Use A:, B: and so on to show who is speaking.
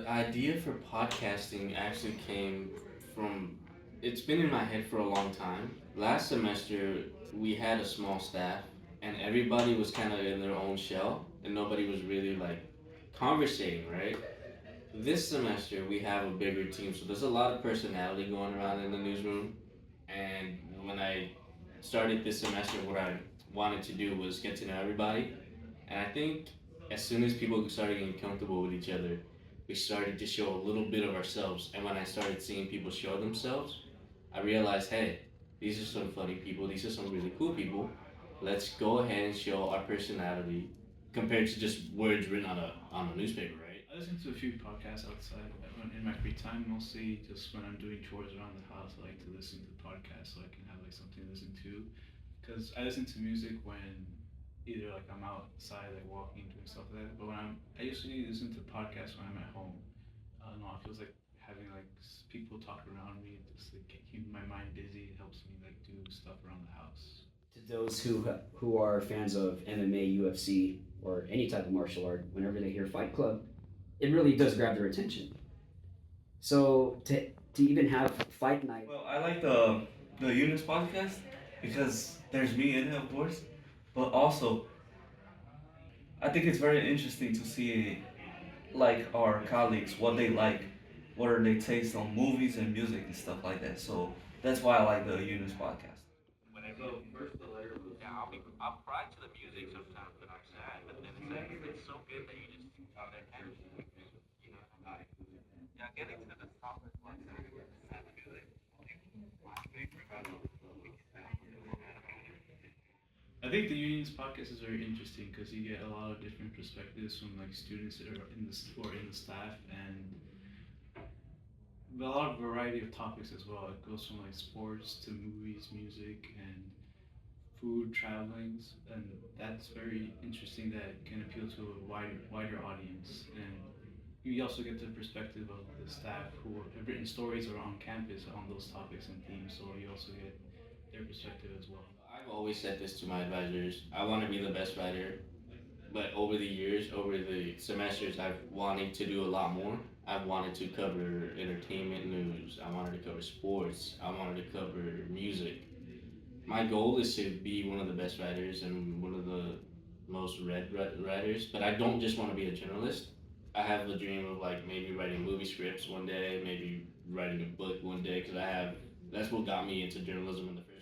A: The idea for podcasting actually came from, it's been in my head for a long time. Last semester, we had a small staff, and everybody was kind of in their own shell, and nobody was really like conversating, right? This semester, we have a bigger team, so there's a lot of personality going around in the newsroom. And when I started this semester, what I wanted to do was get to know everybody. And I think as soon as people started getting comfortable with each other, we started to show a little bit of ourselves. And when I started seeing people show themselves, I realized, hey, these are some funny people. These are some really cool people. Let's go ahead and show our personality compared to just words written on a newspaper, right?
B: I listen to a few podcasts outside in my free time, mostly just when I'm doing chores around the house. I like to listen to podcasts so I can have like something to listen to. Because I listen to music when either like I'm outside like walking doing stuff like that. But I usually listen to podcasts when I'm at home. I don't know. It feels like having like people talk around me, just like keep my mind busy. It helps me like do stuff around the house.
C: To those who are fans of MMA, UFC, or any type of martial art, whenever they hear Fight Club, it really does grab their attention. So to even have fight night.
D: Well, I like the Eunice podcast because there's me in it, of course, but also I think it's very interesting to see like our colleagues what they like, what are their tastes on movies and music and stuff like that. So that's why I like the Eunice podcast.
A: Whenever you first the letter, yeah, I'll cry to the music sometimes when I'm sad, but then it's so good that you just on their hand, you know, like yeah, getting to the topic like sad music. My favorite
B: I think the Unions podcast is very interesting because you get a lot of different perspectives from like students that are in the or in the staff, and a lot of variety of topics as well. It goes from like sports to movies, music, and food, travelings, and that's very interesting. That can appeal to a wider audience, and you also get the perspective of the staff who have written stories or on campus on those topics and themes. So you also get their perspective as well.
A: I've always said this to my advisors. I want to be the best writer, but over the years, over the semesters, I've wanted to do a lot more. I've wanted to cover entertainment news. I wanted to cover sports. I wanted to cover music. My goal is to be one of the best writers and one of the most read writers. But I don't just want to be a journalist. I have a dream of like maybe writing movie scripts one day, maybe writing a book one day, because I have that's what got me into journalism in the first.